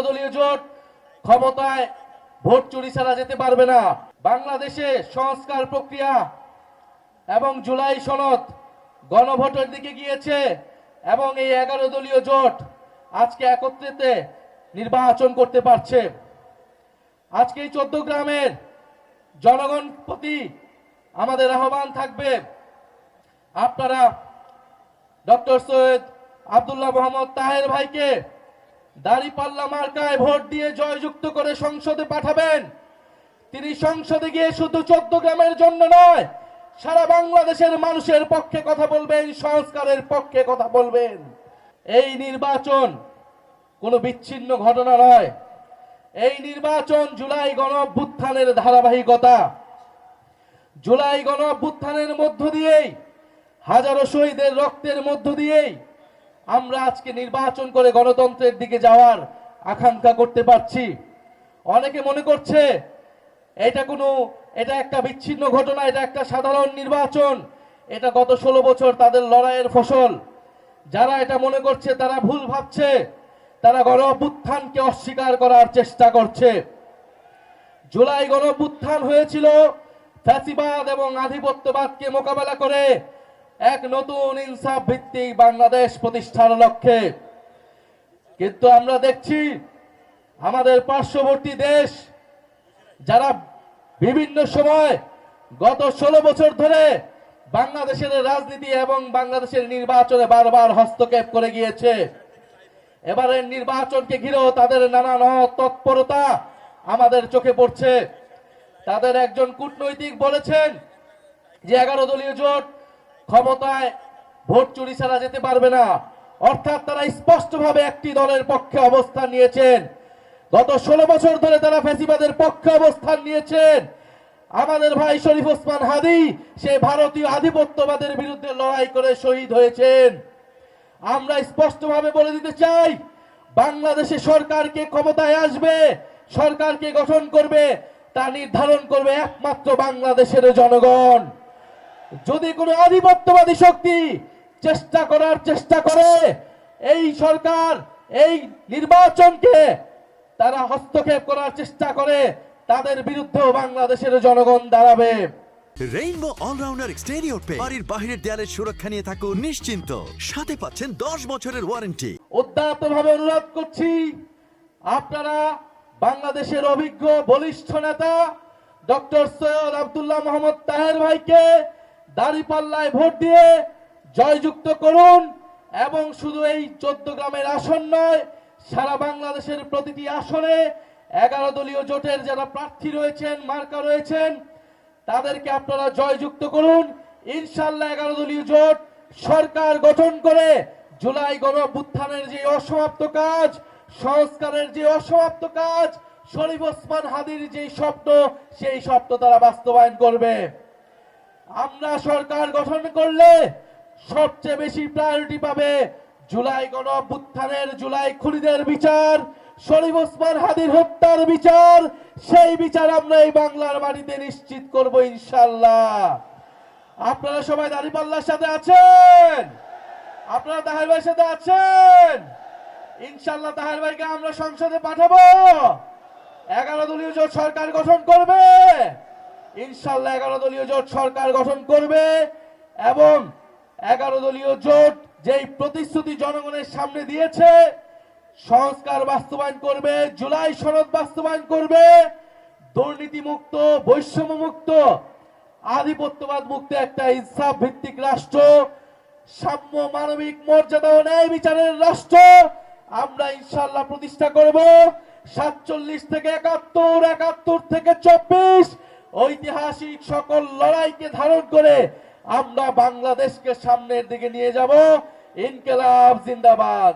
দলীয় জোট ক্ষমতায় ভোট চুরি ছাড়া যেতে পারবে না। বাংলাদেশে সংস্কার প্রক্রিয়া এবং জুলাই সনদ গণভোটের দিকে গিয়েছে এবং এই 11 দলীয় জোট আজকে একত্রিত নির্বাচন করতে পারছে। আজকে এই 14 গ্রামের জনগণ প্রতি আমাদের আহ্বান থাকবে, আপনারা ডক্টর সৈয়দ আব্দুল্লাহ মোহাম্মদ তাহের ভাইকে দাঁড়িপাল্লা মার্কায় ভোট দিয়ে জয়যুক্ত করে সংসদে পাঠাবেন। তিনি সংসদে গিয়ে শুধু 14 গ্রামের জন্য নয়, সারা বাংলাদেশের মানুষের পক্ষে কথা বলবেন, সংস্কারের পক্ষে কথা বলবেন। এই নির্বাচন কোনো বিচ্ছিন্ন ঘটনা নয়, এই নির্বাচন জুলাই গণঅভ্যুত্থানের ধারাবাহিকতা। জুলাই গণঅভ্যুত্থানের মধ্য দিয়েই, হাজারো শহীদের রক্তের মধ্য দিয়েই আমরা আজকে নির্বাচন করে গণতন্ত্রের দিকে যাওয়ার আকাঙ্ক্ষা করতে পারছি। অনেকে মনে করছে এটা একটা বিচ্ছিন্ন ঘটনা, এটা একটা সাধারণ নির্বাচন, এটা গত 16 বছর তাদের লড়াইয়ের ফসল। যারা এটা মনে করছে তারা ভুল ভাবছে, তারা গণঅভ্যুত্থানকে অস্বীকার করার চেষ্টা করছে। জুলাই গণঅভ্যুত্থান হয়েছিল ফ্যাসিবাদ এবং আধিপত্যবাদকে মোকাবেলা করে এক নতুন ইনসাফ ভিত্তিক বাংলাদেশ প্রতিষ্ঠার লক্ষ্যে। কিন্তু আমরা দেখছি আমাদের পার্শ্ববর্তী দেশ, যারা বিভিন্ন সময় গত 16 বছর ধরে বাংলাদেশের রাজনীতি এবং বাংলাদেশের নির্বাচনে বারবার হস্তক্ষেপ করে গিয়েছে, এবারের নির্বাচনকে ঘিরেও তাদের নানা তৎপরতা আমাদের চোখে পড়ছে। তাদের একজন কূটনৈতিক বলেছেন যে 11 দলীয় জোট ক্ষমতায় ভোট চুরি ছাড়া যেতে পারবে না, অর্থাৎ তারা স্পষ্টভাবে একটি দলের পক্ষে অবস্থান নিয়েছেন। গত 16 বছর ধরে তারা ফ্যাসিবাদের পক্ষে অবস্থান নিয়েছেন। আমাদের ভাই শরীফ ওসমান হাদি সে ভারতীয় আধিপত্যবাদের বিরুদ্ধে লড়াই করে শহীদ হয়েছেন। আমরা স্পষ্টভাবে বলে দিতে চাই, বাংলাদেশে সরকারকে ক্ষমতায় আসবে, সরকারকে গঠন করবে, তা নির্ধারণ করবে একমাত্র বাংলাদেশের জনগণ। যদি কোনো আধিপত্যবাদী শক্তি চেষ্টা করে এই সরকার, এই নির্বাচনকে তারা হস্তক্ষেপ করার চেষ্টা করে, তাদের বিরুদ্ধেও বাংলাদেশের জনগণ দাঁড়াবে। রেইনবো অলরাউন্ডার এক্সটেরিয়র পে বাড়ির বাহিরের দেয়ালের সুরক্ষা নিয়ে থাকুন নিশ্চিন্ত, সাথে পাচ্ছেন 10 বছরের ওয়ারেন্টি। উদাত্তভাবে অনুরোধ করছি, আপনারা বাংলাদেশের অভিজ্ঞ বলিষ্ঠ নেতা ডক্টর সৈয়দ আব্দুল্লাহ মোহাম্মদ তাহের ভাইকে দাঁড়িপাল্লায় ভোট দিয়ে জয়যুক্ত করুন এবং শুধু এই 14 গ্রামের আসন নয়, সারা বাংলাদেশের প্রতিটি আসনে 11 দলীয় জোটের যারা প্রার্থী রয়েছেন, মার্কা রয়েছেন, তাদেরকে আপনারা জয়যুক্ত করুন। ইনশাআল্লাহ 11 দলীয় জোট সরকার গঠন করে জুলাই গণঅভ্যুত্থানের যে অসমাপ্ত কাজ, সংস্কারের যে অসমাপ্ত কাজ, শরীফ ওসমান হাদির যে স্বপ্ন, সেই স্বপ্ন তারা বাস্তবায়ন করবে। আমরা সরকার গঠন করলে সবচেয়ে বেশি প্রায়োরিটি পাবে জুলাই গণঅভ্যুত্থানের, জুলাই খুনিদের বিচার, শরীফ ওসমান হাদির হত্যার বিচার। সেই বিচার আমরা এই বাংলার মাটিতে নিশ্চিত করব ইনশাআল্লাহ। আপনারা সবাই দাঁড়িপাল্লার সাথে আছেন, আপনারা তাহের ভাইয়ের সাথে আছেন। ইনশাআল্লাহ তাহের ভাইকে আমরা সংসদে পাঠাবো, 11 দলীয় জোট সরকার গঠন করবে। ইনশাআল্লাহ 11 দলীয় জোট সরকার গঠন করবে এবং 11 দলীয় জোট যেই প্রতিশ্রুতি জনগণের সামনে দিয়েছে, সংস্কার বাস্তবায়ন করবে, জুলাই সনদ বাস্তবায়ন করবে, দুর্নীতি মুক্ত, বৈষম্য মুক্ত, আধিপত্যবাদ মুক্ত একটা ইনসাফ ভিত্তিক রাষ্ট্র, সাম্য, মানবিক মর্যাদা ও ন্যায় বিচারের রাষ্ট্র আমরা ইনশাআল্লাহ প্রতিষ্ঠা করব। 47 থেকে 71, 71 থেকে 24 ঐতিহাসিক সকল লড়াইকে ধারণ করে আমরা বাংলাদেশকে সামনের দিকে নিয়ে যাব। ইনকিলাব জিন্দাবাদ।